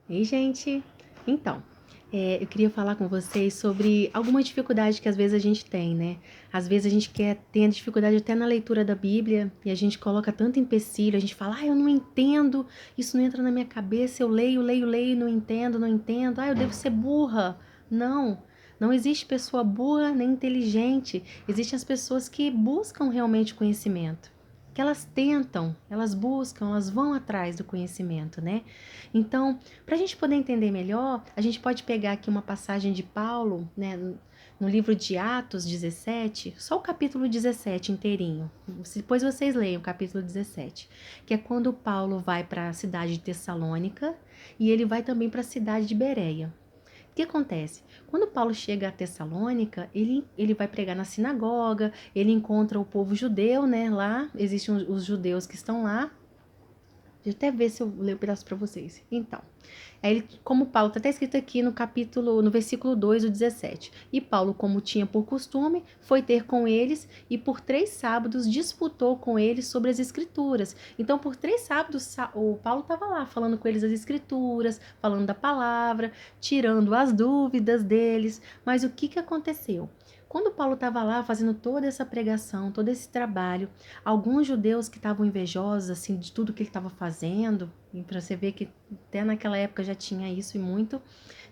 Ei, gente! Então, eu queria falar com vocês sobre alguma dificuldade que às vezes a gente tem, né? Às vezes a gente tem dificuldade até na leitura da Bíblia e a gente coloca tanto empecilho, a gente fala, eu não entendo, isso não entra na minha cabeça, eu leio, não entendo, eu devo ser burra. Não, não existe pessoa burra nem inteligente, existem as pessoas que buscam realmente conhecimento. Que elas tentam, elas buscam, elas vão atrás do conhecimento, né? Então, para a gente poder entender melhor, a gente pode pegar aqui uma passagem de Paulo, né, no livro de Atos 17, só o capítulo 17 inteirinho. Depois vocês leiam o capítulo 17, que é quando Paulo vai para a cidade de Tessalônica e ele vai também para a cidade de Bereia. O que acontece? Quando Paulo chega a Tessalônica, ele vai pregar na sinagoga, ele encontra o povo judeu, né? Lá existem os judeus que estão lá. Deixa eu até ver se eu leio um pedaço para vocês. Então, como Paulo está até escrito aqui no versículo 2 do 17. E Paulo, como tinha por costume, foi ter com eles e por 3 sábados disputou com eles sobre as escrituras. Então, por 3 sábados, o Paulo estava lá falando com eles as escrituras, falando da palavra, tirando as dúvidas deles. Mas o que aconteceu? Quando Paulo estava lá fazendo toda essa pregação, todo esse trabalho, alguns judeus que estavam invejosos assim de tudo que ele estava fazendo, e para você ver que até naquela época já tinha isso e muito,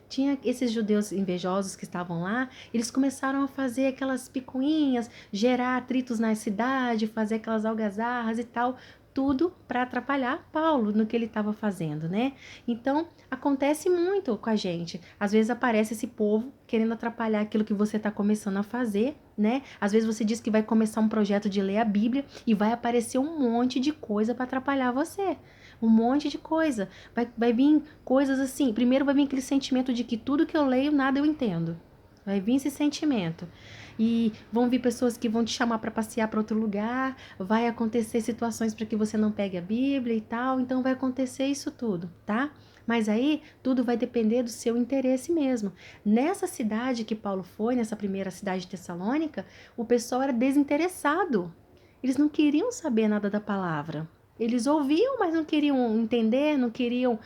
tinha esses judeus invejosos que estavam lá, eles começaram a fazer aquelas picuinhas, gerar atritos na cidade, fazer aquelas algazarras e tal, tudo para atrapalhar Paulo no que ele estava fazendo, né? Então, acontece muito com a gente. Às vezes aparece esse povo querendo atrapalhar aquilo que você está começando a fazer, né? Às vezes você diz que vai começar um projeto de ler a Bíblia e vai aparecer um monte de coisa para atrapalhar você. Um monte de coisa. Vai vir coisas assim. Primeiro vai vir aquele sentimento de que tudo que eu leio, nada eu entendo. Vai vir esse sentimento. E vão vir pessoas que vão te chamar para passear para outro lugar, vai acontecer situações para que você não pegue a Bíblia e tal, então vai acontecer isso tudo, tá? Mas aí tudo vai depender do seu interesse mesmo. Nessa cidade que Paulo foi, nessa primeira cidade de Tessalônica, o pessoal era desinteressado. Eles não queriam saber nada da palavra. Eles ouviam, mas não queriam entender, não queriam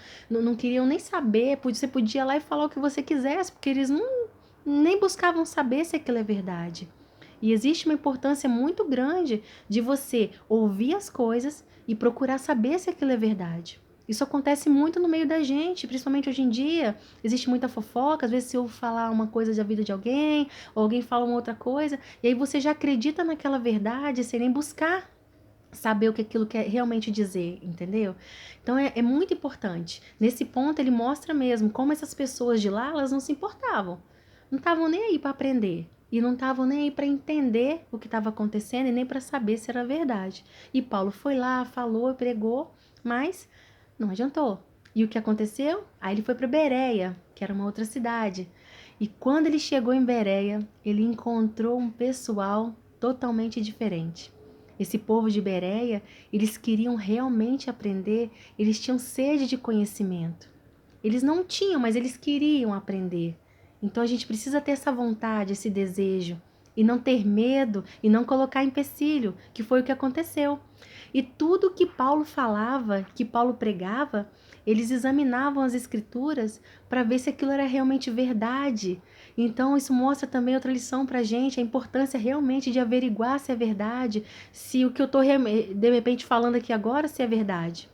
nem saber. Você podia ir lá e falar o que você quisesse, porque eles nem buscavam saber se aquilo é verdade. E existe uma importância muito grande de você ouvir as coisas e procurar saber se aquilo é verdade. Isso acontece muito no meio da gente, principalmente hoje em dia. Existe muita fofoca, às vezes você ouve falar uma coisa da vida de alguém, ou alguém fala uma outra coisa, e aí você já acredita naquela verdade sem nem buscar saber o que aquilo quer realmente dizer, entendeu? Então é muito importante. Nesse ponto ele mostra mesmo como essas pessoas de lá, elas não se importavam. Não estavam nem aí para aprender. E não estavam nem aí para entender o que estava acontecendo e nem para saber se era verdade. E Paulo foi lá, falou, pregou, mas não adiantou. E o que aconteceu? Aí ele foi para Bereia, que era uma outra cidade. E quando ele chegou em Bereia, ele encontrou um pessoal totalmente diferente. Esse povo de Bereia, eles queriam realmente aprender, eles tinham sede de conhecimento. Eles não tinham, mas eles queriam aprender. Então a gente precisa ter essa vontade, esse desejo, e não ter medo e não colocar empecilho, que foi o que aconteceu. E tudo que Paulo falava, que Paulo pregava, eles examinavam as escrituras para ver se aquilo era realmente verdade. Então isso mostra também outra lição para a gente, a importância realmente de averiguar se é verdade, se o que eu estou de repente falando aqui agora se é verdade.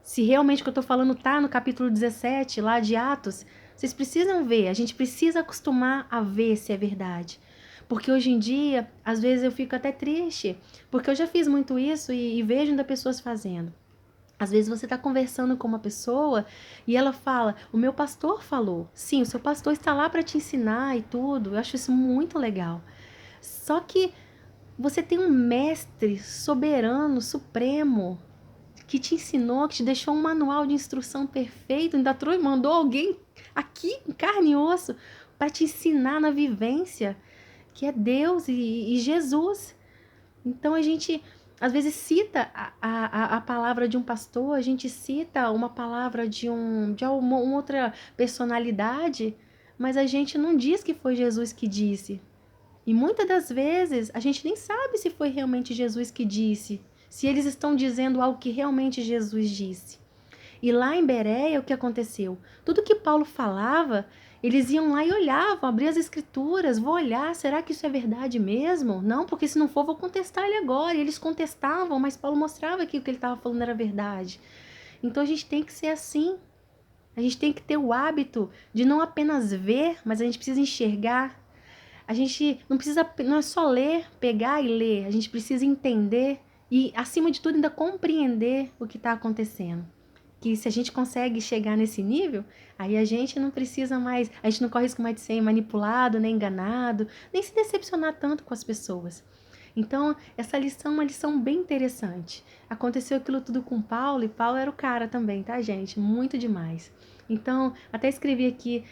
Se realmente o que eu estou falando está no capítulo 17, lá de Atos, vocês precisam ver, a gente precisa acostumar a ver se é verdade. Porque hoje em dia, às vezes eu fico até triste, porque eu já fiz muito isso e vejo ainda pessoas fazendo. Às vezes você está conversando com uma pessoa e ela fala, o meu pastor falou. Sim, o seu pastor está lá para te ensinar e tudo, eu acho isso muito legal. Só que você tem um mestre soberano, supremo, que te ensinou, que te deixou um manual de instrução perfeito, ainda mandou alguém aqui em carne e osso para te ensinar na vivência, que é Deus e Jesus. Então a gente às vezes cita a palavra de um pastor, a gente cita uma palavra de uma outra personalidade, mas a gente não diz que foi Jesus que disse. E muitas das vezes a gente nem sabe se foi realmente Jesus que disse, se eles estão dizendo algo que realmente Jesus disse. E lá em Bereia, o que aconteceu? Tudo que Paulo falava, eles iam lá e olhavam, abriam as escrituras, vou olhar, será que isso é verdade mesmo? Não, porque se não for, vou contestar ele agora. E eles contestavam, mas Paulo mostrava que o que ele estava falando era verdade. Então a gente tem que ser assim. A gente tem que ter o hábito de não apenas ver, mas a gente precisa enxergar. A gente não é só ler, pegar e ler. A gente precisa entender e, acima de tudo, ainda compreender o que está acontecendo. Que se a gente consegue chegar nesse nível, aí a gente não precisa mais, a gente não corre risco mais de ser manipulado, nem enganado, nem se decepcionar tanto com as pessoas. Então, essa lição é uma lição bem interessante. Aconteceu aquilo tudo com Paulo, e Paulo era o cara também, tá, gente? Muito demais. Então, até escrevi aqui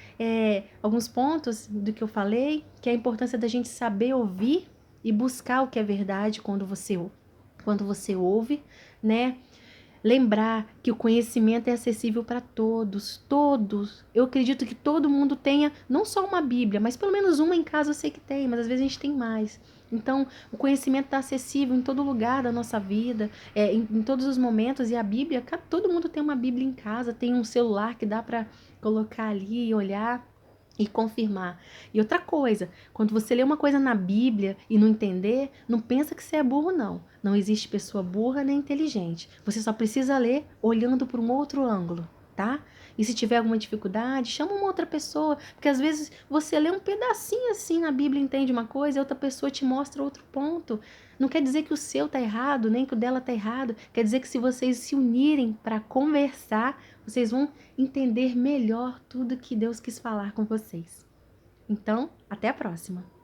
alguns pontos do que eu falei, que é a importância da gente saber ouvir e buscar o que é verdade quando você ouve, né? Lembrar que o conhecimento é acessível para todos, todos. Eu acredito que todo mundo tenha não só uma Bíblia, mas pelo menos uma em casa eu sei que tem, mas às vezes a gente tem mais. Então, o conhecimento está acessível em todo lugar da nossa vida, em todos os momentos. E a Bíblia, todo mundo tem uma Bíblia em casa, tem um celular que dá para colocar ali e olhar e confirmar. E outra coisa, quando você lê uma coisa na Bíblia e não entender, não pensa que você é burro, não. Não existe pessoa burra nem inteligente. Você só precisa ler olhando por um outro ângulo, tá? E se tiver alguma dificuldade, chama uma outra pessoa, porque às vezes você lê um pedacinho assim na Bíblia, entende uma coisa, e outra pessoa te mostra outro ponto. Não quer dizer que o seu tá errado, nem que o dela tá errado. Quer dizer que se vocês se unirem para conversar, vocês vão entender melhor tudo que Deus quis falar com vocês. Então, até a próxima!